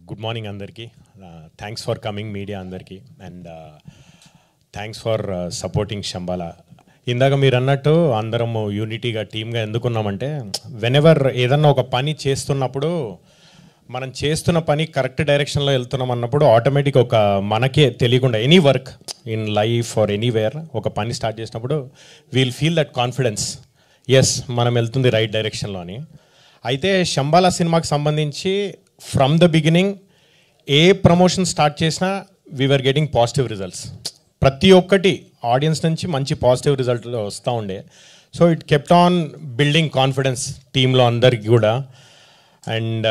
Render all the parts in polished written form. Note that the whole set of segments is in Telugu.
Good morning andarki. Thanks for coming media andarki and thanks for supporting Shambhala. ఇందాక మీరు అన్నట్టు అందరం యూనిటీగా టీమ్గా ఎందుకున్నామంటే వెనెవర్ ఏదన్నా ఒక పని చేస్తున్నప్పుడు మనం చేస్తున్న పని కరెక్ట్ డైరెక్షన్లో వెళ్తున్నాం అన్నప్పుడు ఆటోమేటిక్ ఒక మనకే తెలియకుండా any work in life or anywhere ఒక పని స్టార్ట్ చేసినప్పుడు we'll feel that confidence, yes మనం వెళ్తుంది రైట్ డైరెక్షన్లో అని. అయితే శంబాలా సినిమాకి సంబంధించి ఫ్రమ్ ద బిగినింగ్ ఏ ప్రమోషన్ స్టార్ట్ చేసినా వీఆర్ గెటింగ్ పాజిటివ్ రిజల్ట్స్. ప్రతి ఒక్కటి ఆడియన్స్ నుంచి మంచి పాజిటివ్ రిజల్ట్ వస్తూ ఉండే. So it kept on building confidence టీంలో అందరికీ కూడా. అండ్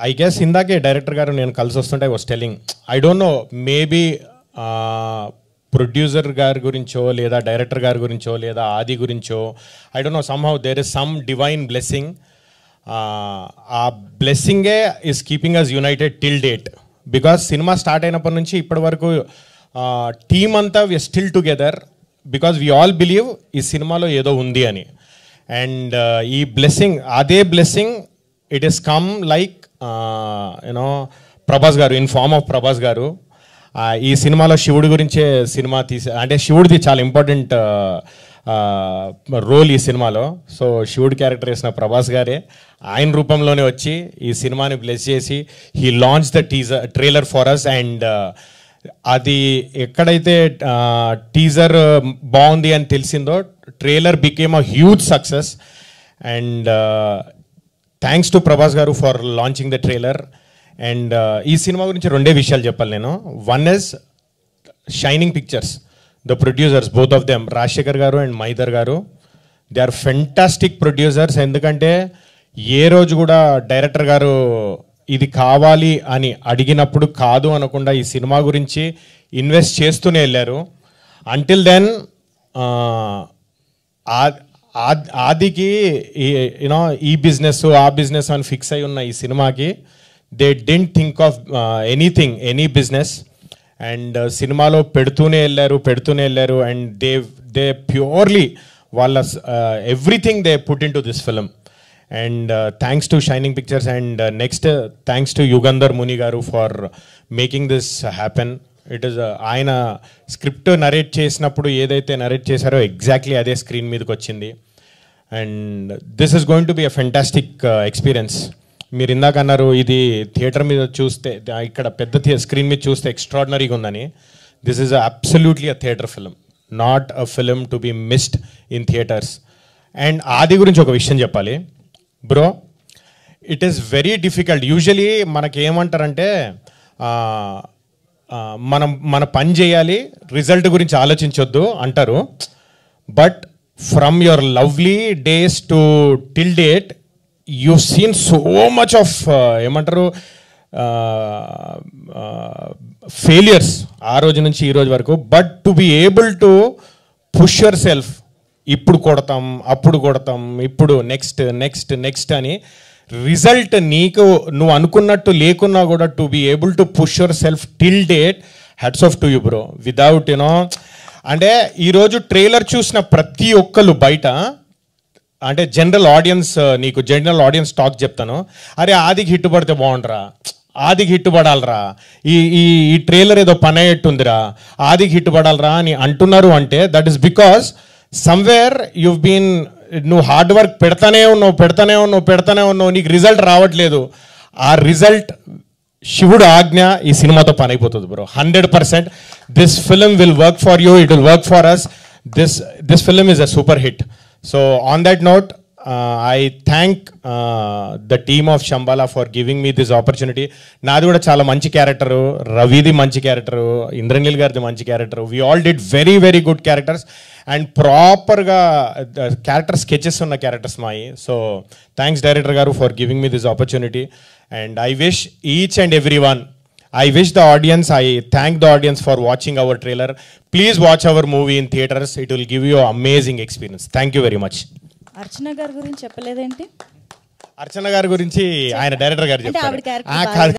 ఐ గెస్ ఇందాకే డైరెక్టర్ గారు నేను కలిసి వస్తుంటే was telling, I don't no maybe producer గారి గురించో లేదా డైరెక్టర్ గారి గురించో లేదా ఆది గురించో, I don't know, somehow there is some divine blessing. ఆ బ్లెస్సింగే is keeping us united till date. Because cinema start అయినప్పటి నుంచి ఇప్పటి వరకు టీమ్ అంతా we still together because we all believe ఈ సినిమాలో ఏదో ఉంది అని. అండ్ ఈ బ్లెస్సింగ్, అదే blessing it is come like you know Prabhas garu, in form of Prabhas గారు. ఈ సినిమాలో శివుడి గురించే సినిమా అంటే శివుడిది చాలా ఇంపార్టెంట్ రోల్ ఈ సినిమాలో. సో శివుడి క్యారెక్టర్ వేసిన ప్రభాస్ గారే ఆయన రూపంలోనే వచ్చి ఈ సినిమాని బ్లెస్ చేసి he launch the trailer for us. And అది ఎక్కడైతే టీజర్ బాగుంది అని తెలిసిందో trailer became a huge success. And thanks to Prabhas garu for launching the trailer. And ఈ సినిమా గురించి రెండే విషయాలు చెప్పాలి నేను. One is shining pictures, the producers, both of them, Rajasekhar garu and మైదర్ గారు, దే ఆర్ ఫెంటాస్టిక్ ప్రొడ్యూసర్స్. ఎందుకంటే ఏ రోజు కూడా డైరెక్టర్ గారు ఇది కావాలి అని అడిగినప్పుడు కాదు అనకుండా ఈ సినిమా గురించి ఇన్వెస్ట్ చేస్తూనే వెళ్ళారు. అంటిల్ దెన్ ఆదికి యూనో ఈ బిజినెస్ ఆ బిజినెస్ అని ఫిక్స్ అయి ఉన్న ఈ సినిమాకి they didn't think of anything, any business. And సినిమాలో పెడుతూనే వెళ్ళారు. అండ్ దే ప్యూర్లీ వాళ్ళ everything they put into this film. And thanks to Shining Pictures. And next thanks to Yugandhar Muni garu for making this happen. It is ఆయన స్క్రిప్ట్ నరేట్ చేసినప్పుడు ఏదైతే నరేట్ చేశారో ఎగ్జాక్ట్లీ అదే స్క్రీన్ మీదకి వచ్చింది. And this is going to be a fantastic experience. మీరు ఇందాక అన్నారు ఇది థియేటర్ మీద చూస్తే, ఇక్కడ పెద్ద స్క్రీన్ మీద చూస్తే ఎక్స్ట్రాడినరీగా ఉందని. This is absolutely a theatre film, not a film to be missed in theatres. And ఆది గురించి ఒక విషయం చెప్పాలి bro, it is very difficult. Usually మనకి ఏమంటారంటే మన పని చేయాలి, రిజల్ట్ గురించి ఆలోచించొద్దు అంటారు. But from your lovely days to till date you've seen so much of ఏమంటారు ఫెయిలియర్స్ ఆ రోజు నుంచి ఈ రోజు వరకు. But to be able to push your self, ఇప్పుడు కొడతాం అప్పుడు కొడతాం, ఇప్పుడు నెక్స్ట్ అని రిజల్ట్ నువ్వు అనుకున్నట్టు లేకున్నా కూడా to be able to push your self till date, hats off to you bro. Without you know, అంటే ఈరోజు ట్రైలర్ చూసిన ప్రతి ఒక్కరు బయట, అంటే జనరల్ ఆడియన్స్ టాక్ చెప్తాను, అరే ఆదికి హిట్ పడితే బాగుండరా, ఆదికి హిట్ పడాలరా, ఈ ట్రైలర్ ఏదో పని అయ్యేట్టుందిరా, ఆదికి హిట్ పడాలరా అని అంటున్నారు. అంటే దట్ ఈస్ బికాస్ సమ్వేర్ నువ్వు హార్డ్ వర్క్ పెడతానే ఉన్నావు, నీకు రిజల్ట్ రావట్లేదు. ఆ రిజల్ట్ శివుడు ఆజ్ఞ ఈ సినిమాతో పని అయిపోతుంది bro, 100%. This film will work for you, it will work for us. This film is a super hit. So on that note, I thank the team of Shambhala for giving me this opportunity. నాది కూడా చాలా మంచి క్యారెక్టరు, రవిది మంచి క్యారెక్టరు, ఇంద్రనీల్ గారిది మంచి character. We all did very very good characters and ప్రాపర్గా క్యారెక్టర్ స్కెచెస్ ఉన్న క్యారెక్టర్స్ మాయి. సో థ్యాంక్స్ డైరెక్టర్ గారు for giving me this opportunity. And I wish each and everyone, I wish the audience, I thank the audience for watching our trailer. Please watch our movie in theaters. It will give you an amazing experience. Thank you very much. అర్చన గారి గురించి చెప్పలేదేంటి? అర్చన గారి గురించి ఆయన డైరెక్టర్ గారు చెప్తారు.